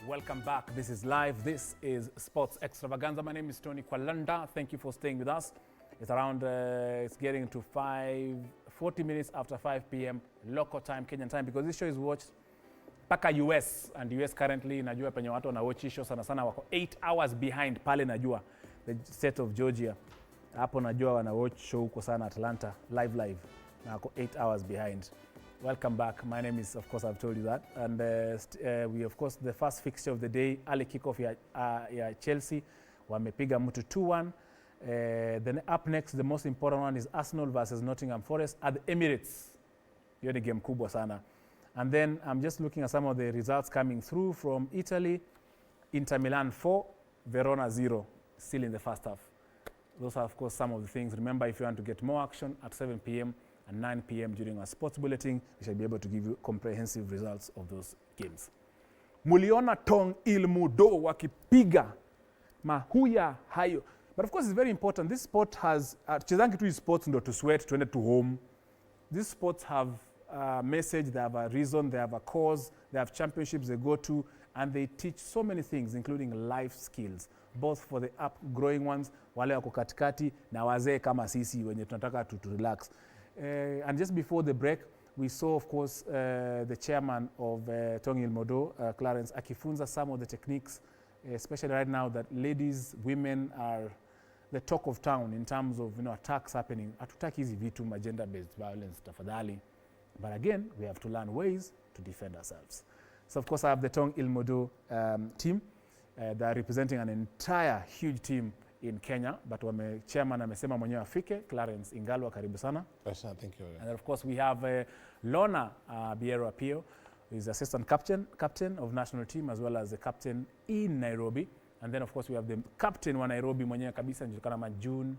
Welcome back. This is live. This is Sports Extravaganza. My name is Tony Kwalanda. Thank you for staying with us. It's around, it's getting to 40 minutes after 5 p.m. local time, Kenyan time, because this show is watched paka US, and US currently, najua penye watu wana watch show sana sana wako 8 hours behind pale najua, the state of Georgia. Hapo najua wana watch show huko sana Atlanta, live, na wako 8 hours behind. Welcome back. My name is, of course, I've told you that. And we, of course, the first fixture of the day, early kickoff ya Chelsea. Wamepiga mtu 2-1. Then up next, the most important one is Arsenal versus Nottingham Forest at the Emirates. Hiyo ni game kubwa sana. And then I'm just looking at some of the results coming through from Italy. Inter Milan 4, Verona 0, still in the first half. Those are, of course, some of the things. Remember, if you want to get more action at 7 p.m. and 9 p.m. during our sports bulletin, we shall be able to give you comprehensive results of those games. Muliona Tong Ilmudo wakipiga mahuya hayo. But of course, it's very important. This sport has, chezangi tu sports ndo to sweat, tuende to home. These sports have a message, they have a reason, they have a cause, they have championships they go to, and they teach so many things, including life skills, both for the up-growing ones, wale wako katikati, na wazee kama sisi wenye tunataka to relax. And just before the break, we saw, of course, the chairman of Tong Ilmodo, Clarence, akifunza some of the techniques, especially right now that ladies, women are the talk of town in terms of, attacks happening. Hatutaki hizi vitu gender-based violence, tafadhali. But again, we have to learn ways to defend ourselves. So, of course, I have the Tong Ilmodo team. They are representing an entire huge team in Kenya, but chairman amesema mwenyewe afike. Clarence Ingalwa, karibu sana. Yes, thank you. And then, of course, we have Lorna Biero Apio, who is assistant captain of national team, as well as the captain in Nairobi. And then, of course, we have the captain wa Nairobi mwenyewe kabisa, njulikana kama June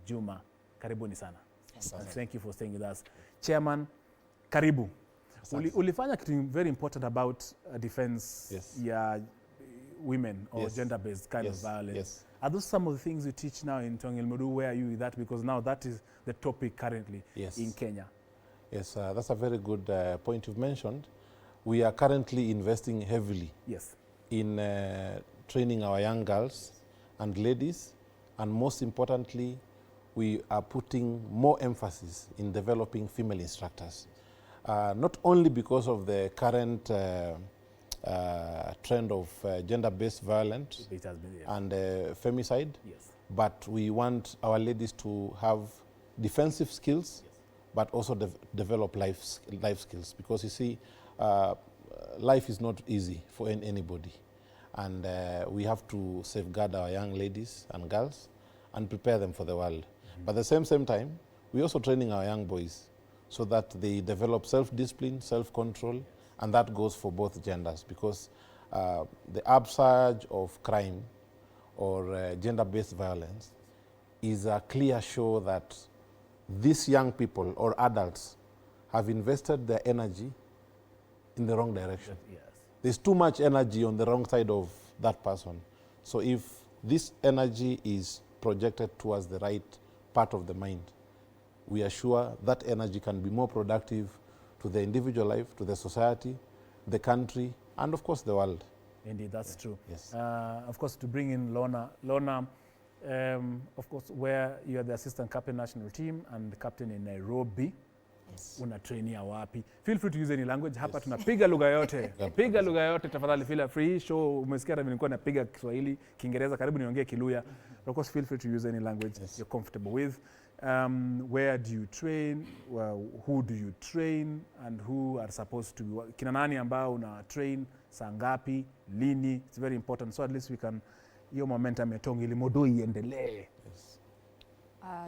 Juma. Karibuni sana. Yes, and thank you for staying with us. Chairman, karibu. Ulifanya kitu very important about defense, yes, women or yes, gender-based kind yes, of violence. Yes. Are those some of the things you teach now in Tong Ilmodo? Where are you with that? Because now that is the topic currently, yes, in Kenya. Yes, that's a very good point you've mentioned. We are currently investing heavily, yes, in training our young girls and ladies, and most importantly, we are putting more emphasis in developing female instructors. Not only because of the current trend of gender-based violence and femicide, yes, but we want our ladies to have defensive skills, yes, but also develop life skills, because you see, life is not easy for anybody, and we have to safeguard our young ladies and girls and prepare them for the world. Mm-hmm. But at the same time, we're also training our young boys so that they develop self-discipline, self-control, and that goes for both genders, because the upsurge of crime or gender-based violence is a clear show that these young people or adults have invested their energy in the wrong direction. yes. There's too much energy on the wrong side of that person. So if this energy is projected towards the right part of the mind, we are sure that energy can be more productive to the individual life, to the society, the country, and of course the world. Indeed, that's true. Yes. Of course, to bring in Lorna, of course, where you are the assistant captain national team and the captain in Nairobi, yes, una trainia wapi? Feel free to use any language. Hapa tunapiga lugha yote. Piga lugha yote tafadhali, feel free. Show umesikia hata nilikuwa napiga Kiswahili, Kiingereza, karibu niongee Kiluya. Of course, feel free to use any language, yes, you're comfortable with. Where do you train? Who do you train? And who are supposed to be? Kina nani ambao una train? Saa ngapi? Lini? It's very important. So at least we can, hiyo momentum ya Tong Ilmodo iendelee. Yes.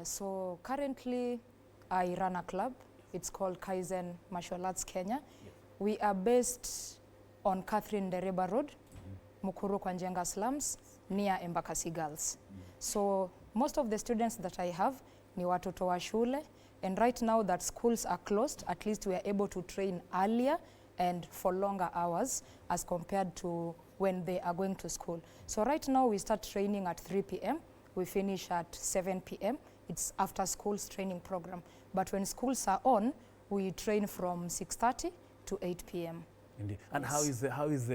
So currently I run a club. It's called Kaizen Martial Arts Kenya. Yes. We are based on Catherine Dereba Road, Mukuru kwa Njenga slums, near Embakasi Girls. So most of the students that I have ni watoto wa shule, and right now that schools are closed, at least we are able to train earlier and for longer hours as compared to when they are going to school. So right now we start training at 3 p.m. We finish at 7 p.m. It's after school's training program. But when schools are on, we train from 6:30 to 8 p.m. Indeed. And Yes. how is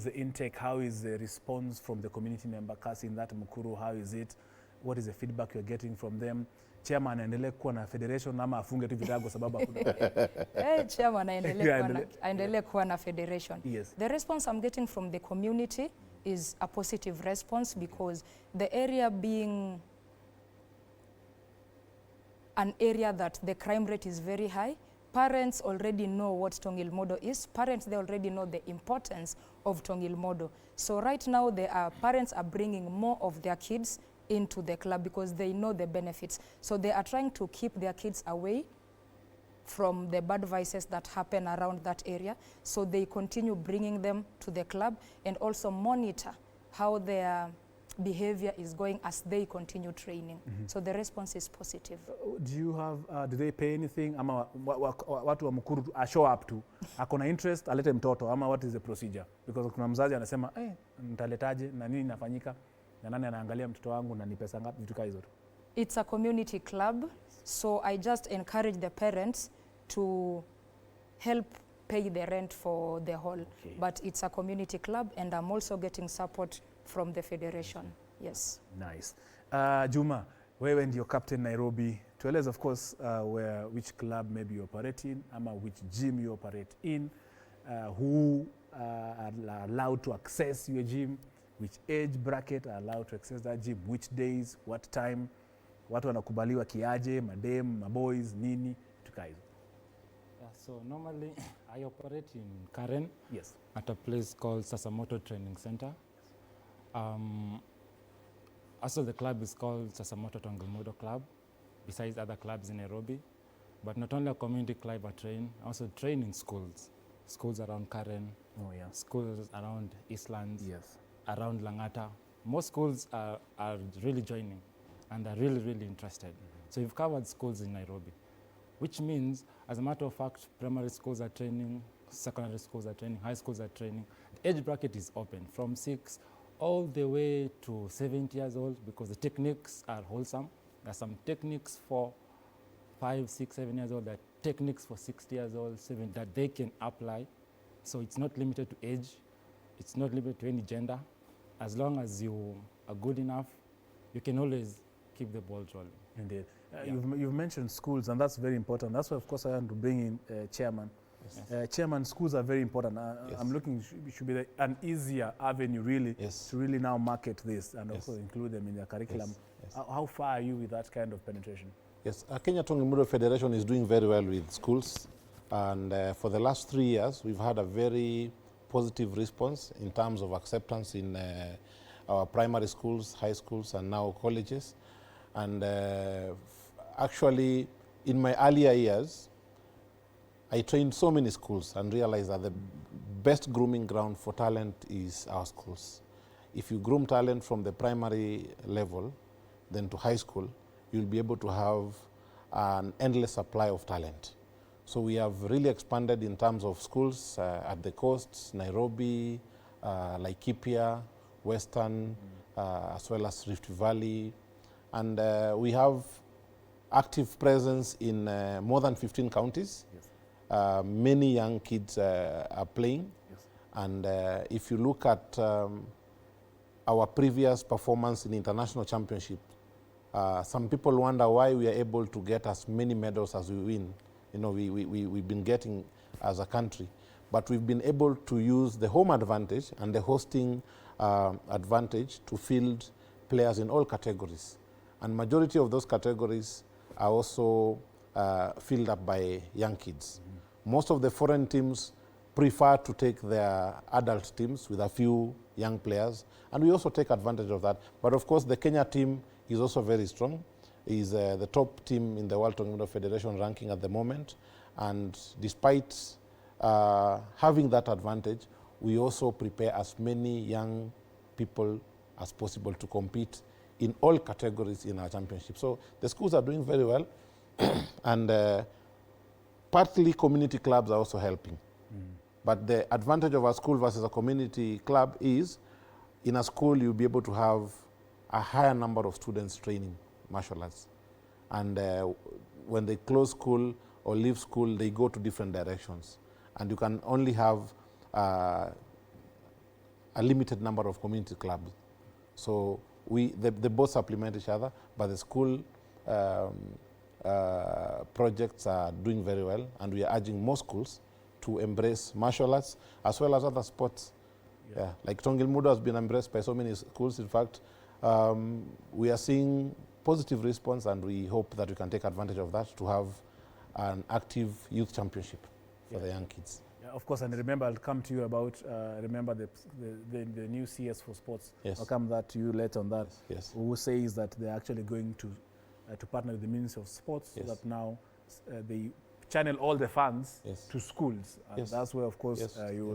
the intake? How is the response from the community member kasi in that Mukuru? How is it? What is the feedback you're getting from them? Chairman anaendelea kuwa na federation ama afunge tu virago sababu hakuna Chairman Yeah, aendelee kuwa na federation. Yes. The response I'm getting from the community is a positive response because the area being an area that the crime rate is very high, parents already know what Tongil Modo is. Parents, they already know the importance of Tongil Modo. So right now, parents are bringing more of their kids into the club because they know the benefits. So they are trying to keep their kids away from the bad vices that happen around that area. So they continue bringing them to the club and also monitor how their behavior is going as they continue training. So the response is positive. Do you have, do they pay anything? Ama watu wa Mukuru show up to, akona interest, alete mtoto, ama what is the procedure? Because kuna mzazi anasema, nitaletaje, na nini nafanyika, na nani anaangalia mtoto wangu, na ni pesa ngapi, vitu hizo tu. It's a community club, so I just encourage the parents to help pay the rent for the hall. Okay. But it's a community club and I'm also getting support from the federation. Yes. Nice. Juma, wewe ndio captain Nairobi. Tueleze of course which club maybe you operate in, ama which gym you operate in, who are allowed to access your gym, which age bracket are allowed to access that gym, which days, what time, watu wanakubaliwa kiaje, madem, maboys, nini, tuka hizo. Yeah, so normally I operate in Karen. Yes. At a place called Sasamoto Training Center. Also the club is called Sasamoto Tongilmodo Club, besides other clubs in Nairobi. But not only a community club I train, I also train in schools. Schools around Karen, Oh yeah. schools around Eastlands, Yes. around Langata. Most schools are really joining and are really, really interested. So we've covered schools in Nairobi, which means, as a matter of fact, primary schools are training, secondary schools are training, high schools are training. The age bracket is open from 6 all the way to 70 years old because the techniques are wholesome. There are some techniques for 5, 6, 7 years old, there are techniques for 60 years old, 7 that they can apply. So it's not limited to age, it's not limited to any gender. As long as you are good enough, you can always keep the ball rolling. Indeed. Yeah. You've mentioned schools, and that's very important. That's why, of course, I want to bring in chairman. Yes. Chairman, schools are very important. Yes. I'm looking, it should be an easier avenue, really, Yes. to really now market this and Yes. also include them in their curriculum. Yes. Yes. How far are you with that kind of penetration? Yes, Kenya Tongilmodo Federation is doing very well with schools, and for the last 3 years, we've had a very positive response in terms of acceptance in our primary schools, high schools, and now colleges. And actually, in my earlier years, I trained so many schools and realized that the best grooming ground for talent is our schools. If you groom talent from the primary level, then to high school, you'll be able to have an endless supply of talent. So we have really expanded in terms of schools at the coasts, Nairobi, Laikipia, Western, as well as Rift Valley. And we have active presence in more than 15 counties. Yes. Many young kids are playing. Yes. And if you look at our previous performance in international championship, some people wonder why we are able to get as many medals as we win. You know, we've been getting as a country. But we've been able to use the home advantage and the hosting advantage to field players in all categories. And majority of those categories are also filled up by young kids. Most of the foreign teams prefer to take their adult teams with a few young players, and we also take advantage of that. But of course, the Kenya team is also very strong. Is the top team in the World Tongilmodo Federation ranking at the moment, and despite having that advantage, we also prepare as many young people as possible to compete in all categories in our championship. So the schools are doing very well, and partly community clubs are also helping. But the advantage of a school versus a community club is, in a school you'll be able to have a higher number of students training martial arts. And when they close school or leave school, they go to different directions. And you can only have a limited number of community clubs. So they both supplement each other, but the school projects are doing very well, and we are urging more schools to embrace martial arts as well as other sports. Yeah. Like Tong Ilmudo has been embraced by so many schools. In fact, we are seeing positive response, and we hope that we can take advantage of that to have an active youth championship for the young kids. Yeah, of course, and remember, I'll come to you about, remember the new CS for sports. Yes. I'll come to you later on that. Yes. Who says that they're actually going to partner with the Ministry of Sports, Yes. so that now they channel all the funds Yes. to schools. And Yes. that's where, of course, Yes. you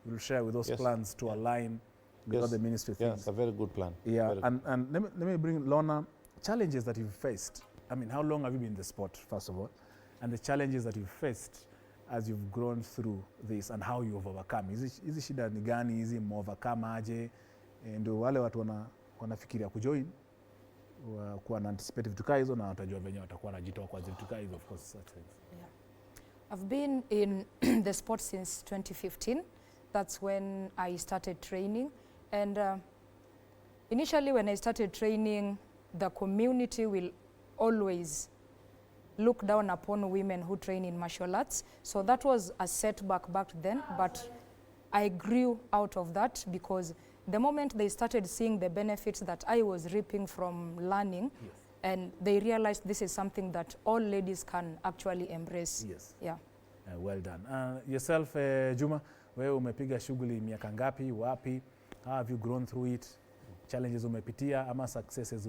will share with those Yes. plans to align with Yes. what the ministry Yeah, thinks. it's a very good plan. Yeah, Very and let me bring Lorna, challenges that you've faced. I mean, how long have you been in the sport, first of all? And the challenges that you've faced as you've grown through this, and how you've overcome. Hizi shida ni gani, hizi overcome aje? Ndio wale watu wanafikiria kujoin, kuwa na anticipate vitu kaa hizo, na watajua venye watakuwa wanajitoa kwa vitu kaa hizo, of course, such things. Yeah. I've been in the sport since 2015. That's when I started training. And initially when I started training, the community will always look down upon women who train in martial arts. So that was a setback back then, but I grew out of that, because the moment they started seeing the benefits that I was reaping from learning, Yes. and they realized this is something that all ladies can actually embrace. Yes. Yeah. Well done. Yourself, Juma, wewe umepiga shughuli miaka ngapi, wapi? How have you grown through it? Challenges umepitia ama successes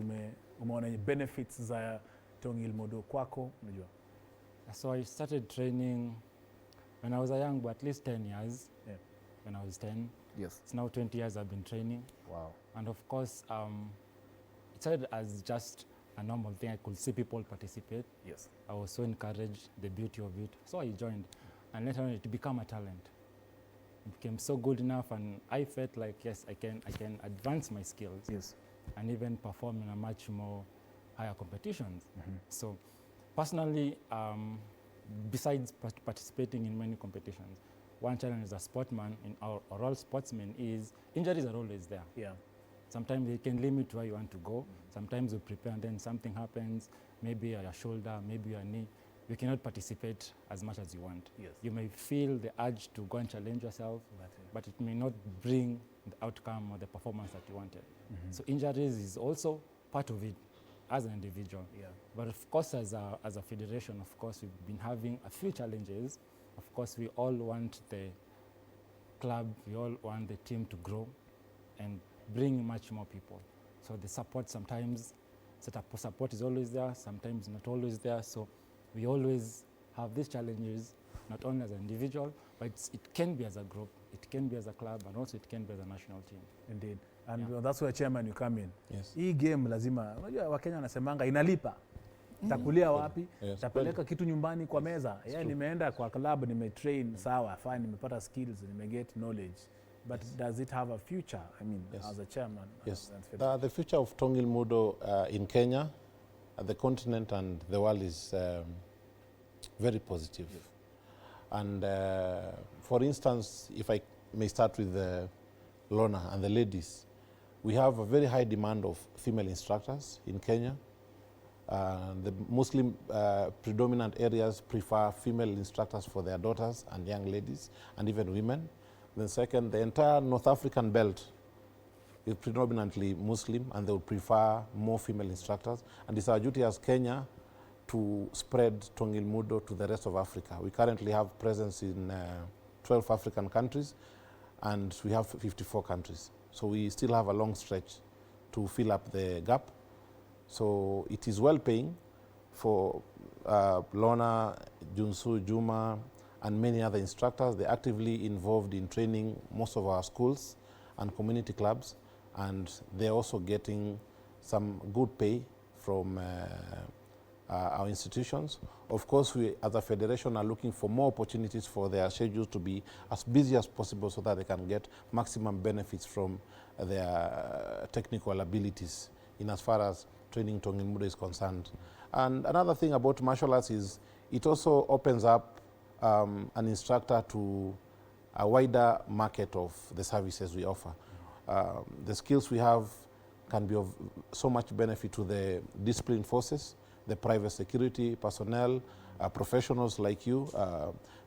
umeona benefits za Tong Ilmudo kwako, unajua? So I started training when I was a young boy, at least 10 years. Yeah. When I was 10. Yes. It's now 20 years I've been training. Wow. And of course, it started as just a normal thing. I could see people participate. Yes. I was so encouraged, the beauty of it. So I joined, and later on it became a talent. It became so good enough, and I felt like, yes, I can advance my skills. Yes. And even perform in a much more higher competitions. Mm-hmm. So personally, besides participating in many competitions, one challenge as a sportsman, or all sportsmen, is injuries are always there. Yeah. Sometimes they can limit where you want to go. Sometimes you prepare and then something happens, maybe your shoulder, maybe your knee. You cannot participate as much as you want. Yes. You may feel the urge to go and challenge yourself, but it may not bring the outcome or the performance that you wanted. Mm-hmm. So injuries is also part of it as an individual. Yeah. But of course, as a federation, of course, we've been having a few challenges. Of course, we all want the club, we all want the team to grow and bring much more people. So the support sometimes, support is always there, sometimes not always there. So we always have these challenges, not only as an individual, but it can be as a group, it can be as a club, and also it can be as a national team. Indeed. And that's where, chairman, you come in. Yes. Hii game lazima, unajua Wakenya wanasemanga inalipa. Takulia wapi? Yes. Tapeleka kitu nyumbani kwa meza. Yeah, nimeenda kwa club, nimetrain, sawa, fine, nimepata skills, nimeget knowledge. But does it have a future? I mean, Yes. as a chairman? Yes. As The future of Tong Ilmudo in Kenya, the continent and the world is very positive. Yes. And for instance, if I may start with Lorna and the ladies, we have a very high demand of female instructors in Kenya. The Muslim predominant areas prefer female instructors for their daughters and young ladies, and even women. Then second, the entire North African belt is predominantly Muslim, and they would prefer more female instructors. And it's our duty as Kenya to spread Tong Ilmudo to the rest of Africa. We currently have presence in 12 African countries, and we have 54 countries. So we still have a long stretch to fill up the gap. So it is well paying for Lorna, Junsu, Juma, and many other instructors. They're actively involved in training most of our schools and community clubs, and they're also getting some good pay from our institutions. Of course, we as a federation are looking for more opportunities for their schedules to be as busy as possible so that they can get maximum benefits from their technical abilities in as far as training Tong Ilmudo is concerned. And another thing about martial arts is it also opens up an instructor to a wider market of the services we offer. The skills we have can be of so much benefit to the disciplined forces, the private security personnel, professionals like you.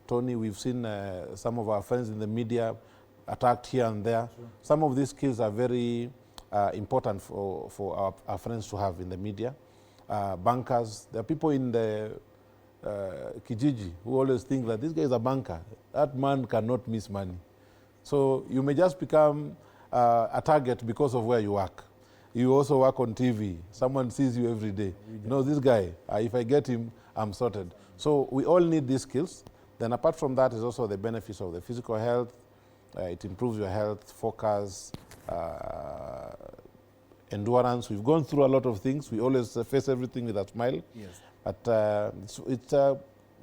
Tony, we've seen some of our friends in the media attacked here and there. Sure. Some of these skills are very important for our friends to have in the media. Bankers, there are people in the Kijiji who always think that this guy is a banker. That man cannot miss money. So you may just become a target because of where you work. You also work on TV. Someone sees you every day. You know, this guy, if I get him, I'm sorted. So we all need these skills. Then apart from that is also the benefits of the physical health. It improves your health, focus, endurance. We've gone through a lot of things. We always face everything with a smile. Yes. But it's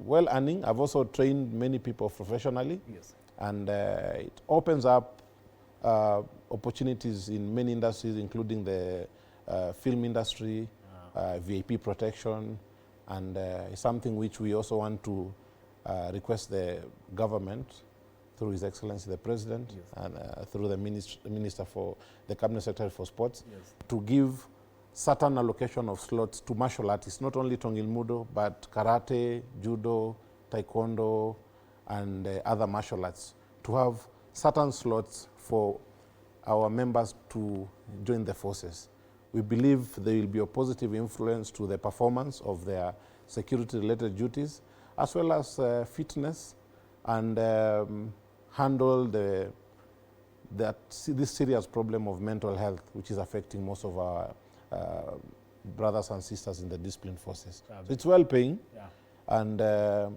well earning. I've also trained many people professionally. Yes. And it opens up opportunities in many industries, including the film industry, VIP protection, and something which we also want to request the government through His Excellency the President, yes, and through the Minister for the Cabinet Secretary for Sports, yes, to give certain allocation of slots to martial artists, not only Tong Ilmudo, but karate, judo, taekwondo, and other martial arts, to have certain slots for our members to join the forces. We believe there will be a positive influence to the performance of their security-related duties, as well as fitness, and handle this serious problem of mental health, which is affecting most of our brothers and sisters in the disciplined forces. So it's well paying, yeah, and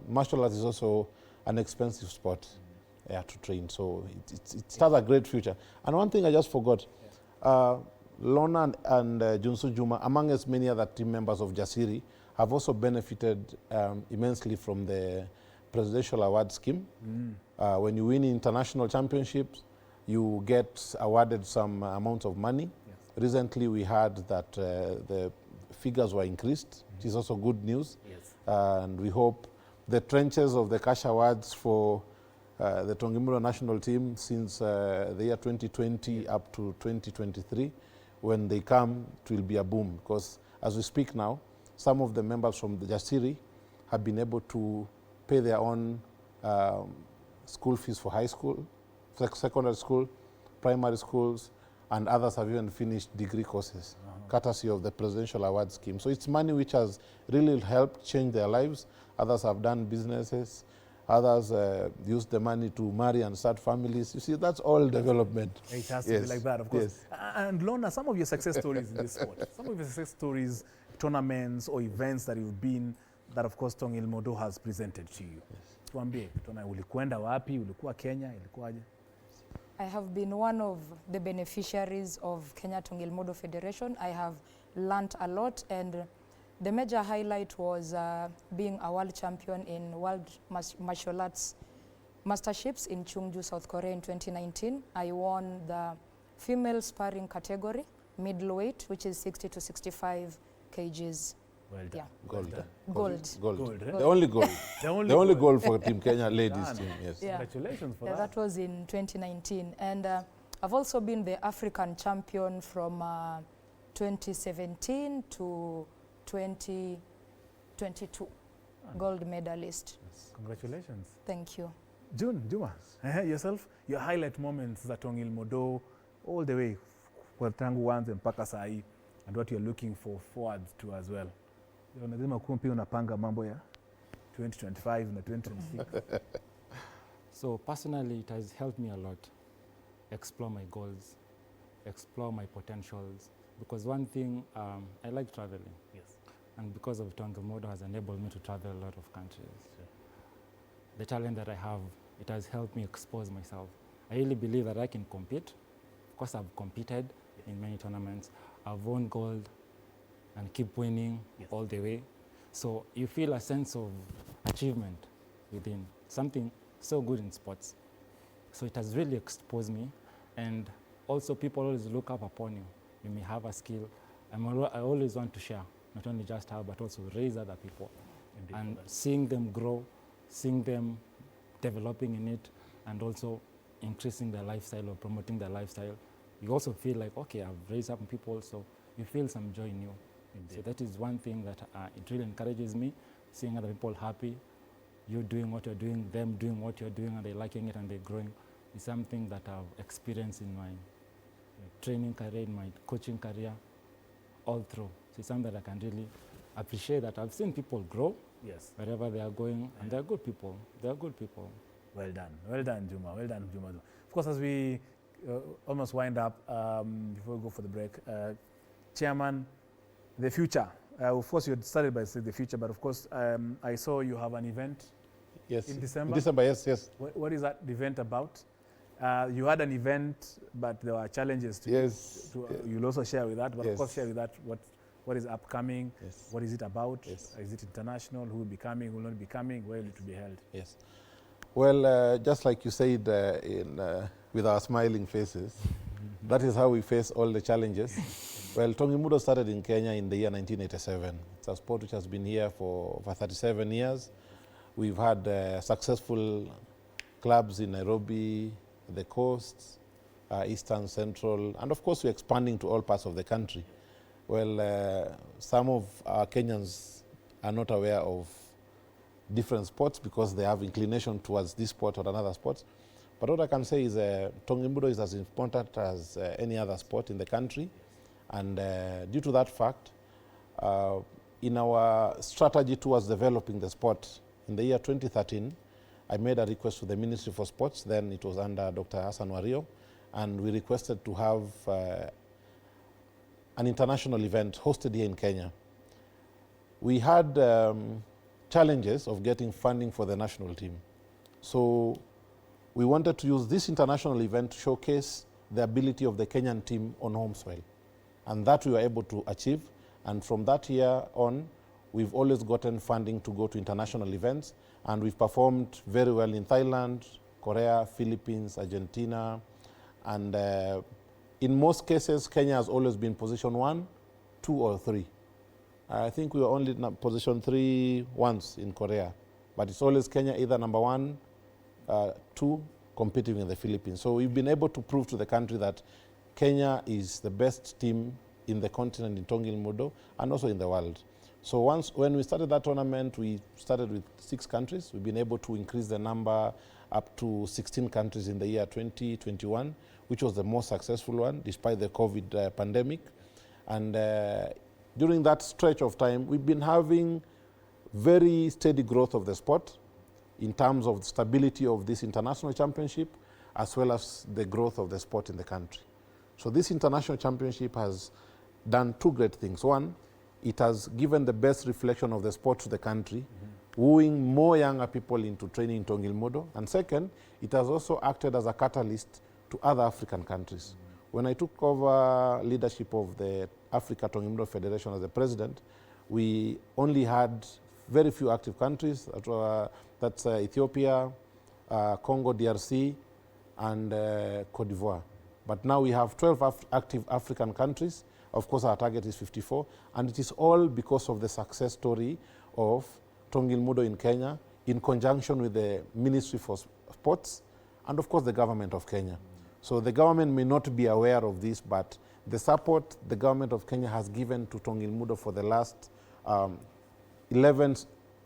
martial arts is also an expensive sport. Yeah, to train, so it has a great future. And one thing I just forgot, Lona and Junsu Juma, among as many other team members of Jasiri, have also benefited immensely from the presidential award scheme. When you win international championships, you get awarded some amount of money. Yes. Recently, we heard that the figures were increased, which is also good news. Yes. And we hope the trenches of the cash awards for the Tong Ilmudo national team since the year 2020 up to 2023, when they come, it will be a boom. Because as we speak now, some of the members from the Jasiri have been able to pay their own school fees for high school, secondary school, primary schools, and others have even finished degree courses, courtesy of the presidential award scheme. So it's money which has really helped change their lives. Others have done businesses. Others use the money to marry and start families. You see, that's all development. It has to be like that, of course. Yes. And Lona, some of your success stories in this sport, some of your success stories, tournaments or events that you've been, that of course Tong Ilmudo has presented to you. Yes. Tuambie, Tona, ulikwenda wapi, ulikuwa Kenya, ilikuwaje? I have been one of the beneficiaries of Kenya Tong Ilmudo Federation. I have learnt a lot, and the major highlight was being a world champion in World Martial Arts Masterships in Chungju, South Korea in 2019. I won the female sparring category, middleweight, which is 60 to 65 kgs. Well done. Yeah. Gold. Gold. The only gold. the only gold for Team Kenya ladies team, yes. Yeah. Congratulations for that. That was in 2019. And I've also been the African champion from 2017 to 2022, gold medalist. Yes. Congratulations. Thank you. Juma, yourself, your highlight moments za Tong Ilmudo all the way kwa tangu uanze mpaka saa hii, and what you're looking forward to as well. Unasema kuwa pia unapanga mambo ya 2025 na 2026. So personally, it has helped me a lot explore my goals, explore my potentials, because one thing, I like traveling. Yes. And because of Tong Ilmudo has enabled me to travel a lot of countries. Sure. The talent that I have, it has helped me expose myself. I really believe that I can compete. Of course, I've competed in many tournaments. I've won gold and keep winning all the way. So you feel a sense of achievement within, something so good in sports. So it has really exposed me. And also people always look up upon you. You may have a skill. I always want to share, not only just have, but also raise other people. Indeed. And seeing them grow, seeing them developing in it, and also increasing the lifestyle or promoting the lifestyle. You also feel like, okay, I've raised up people, so you feel some joy in you. Indeed. So that is one thing that it really encourages me, seeing other people happy, you doing what you're doing, them doing what you're doing, and they're liking it and they're growing. It's something that I've experienced in my training career, in my coaching career, all through. So it's something that I can really appreciate, that I've seen people grow Yes. wherever they are going, and they're good people. They're good people. Well done, Juma. Well done, Juma. Of course, as we almost wind up, before we go for the break, Chairman, the future. Of course, you had started by saying the future, but of course, I saw you have an event Yes. in December. In December, yes, yes. What is that event about? You had an event, but there were challenges to Yes. You'll also share with that, but of Yes. course, share with that what is upcoming, Yes. what is it about, Yes. is it international, who will be coming, who will not be coming, where will it be held? Yes. Well, just like you said with our smiling faces, that is how we face all the challenges. Well, Tongimudo started in Kenya in the year 1987. It's a sport which has been here for over 37 years. We've had successful clubs in Nairobi, the coast, Eastern, Central, and of course we're expanding to all parts of the country. Well, some of our Kenyans are not aware of different sports because they have inclination towards this sport or another sport. But what I can say is Tongimudo is as important as any other sport in the country. And due to that fact, in our strategy towards developing the sport, in the year 2013, I made a request to the Ministry for Sports, then it was under Dr. Hassan Wario, and we requested to have an international event hosted here in Kenya. We had challenges of getting funding for the national team. So we wanted to use this international event to showcase the ability of the Kenyan team on home soil. And that we were able to achieve. And from that year on, we've always gotten funding to go to international events. And we've performed very well in Thailand, Korea, Philippines, Argentina. And in most cases, Kenya has always been position 1, 2, or 3. I think we were only in position 3 once in Korea. But it's always Kenya either number 1, 2, competing in the Philippines. So we've been able to prove to the country that Kenya is the best team in the continent in Tongimudo and also in the world. So when we started that tournament, we started with 6 countries. We've been able to increase the number up to 16 countries in the year 2021, which was the most successful one despite the COVID pandemic. And during that stretch of time, we've been having very steady growth of the sport in terms of the stability of this international championship, as well as the growth of the sport in the country. So this international championship has done 2 great things. One, it has given the best reflection of the sport to the country, wooing more younger people into training in Tongimudo. And second, it has also acted as a catalyst to other African countries. When I took over leadership of the Africa Tongimudo Federation as the president, we only had very few active countries. That's Ethiopia, Congo, DRC, and Cote d'Ivoire. But now we have 12 active African countries. Of course, our target is 54. And it is all because of the success story of Tongimudo in Kenya in conjunction with the Ministry for Sports and, of course, the government of Kenya. So the government may not be aware of this, but the support the government of Kenya has given to Tongimudo for the last 11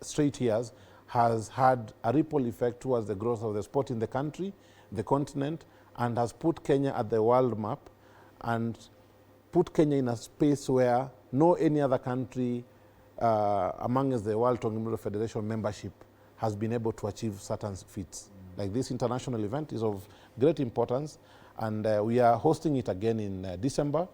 straight years has had a ripple effect towards the growth of the sport in the country, the continent, and has put Kenya at the world map and put Kenya in a space where no any other country amongst the World Tongimudo Federation membership has been able to achieve certain feats. Like this international event is of great importance, and we are hosting it again in December.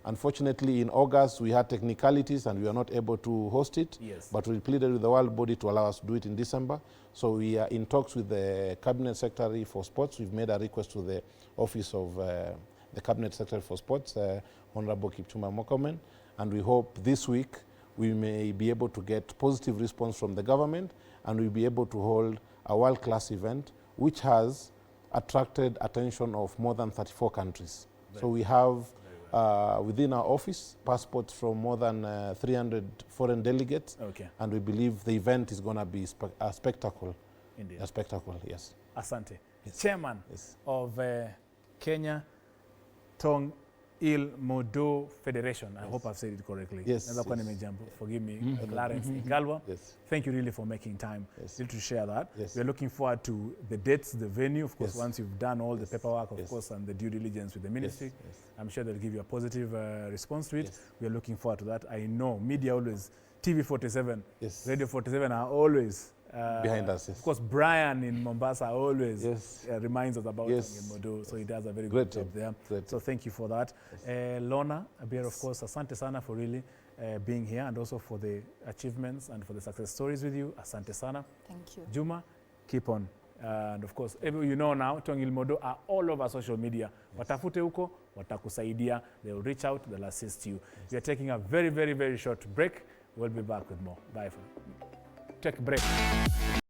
Unfortunately, in August, we had technicalities and we were not able to host it, but we pleaded with the world body to allow us to do it in December. So we are in talks with the Cabinet Secretary for Sports. We've made a request to the Office of the Cabinet Secretary for Sports, Honorable Kipchumba Murkomen, and we hope this week we may be able to get positive response from the government and we'll be able to hold a world-class event which has attracted attention of more than 34 countries. So we have within our office passports from more than 300 foreign delegates, and we believe the event is going to be a spectacle. Indeed. A spectacle, yes. Asante. chairman Yes. of Kenya Tong Il Modo Federation. I hope I've said it correctly. Yes, Naweza kuwa yes. nimejambo. Forgive me, Clarence Ingalwa. Yes. Thank you really for making time Yes. to share that. Yes. We're looking forward to the dates, the venue, of course, Yes. once you've done all the paperwork, of Yes. course, and the due diligence with the ministry. Yes. I'm sure they'll give you a positive response to it. Yes. We are looking forward to that. I know media always, TV 47, Yes. Radio 47 are always Behind us, yes. Of course, Brian in Mombasa always Yes. reminds us about Yes. Tong Il Modo, so he does a very Great good job job. there. Great So thank you for that. Lorna Abir, of course, asante sana for really being here and also for the achievements and for the success stories with you. Asante sana. Thank you. Juma, keep on. And of course, you know now, Tong Il Modo are all over social media. Watafute huko, watakusaidia. They will reach out, they'll assist you. We are taking a very, very, very short break. We'll be back with more. Bye. Take a break.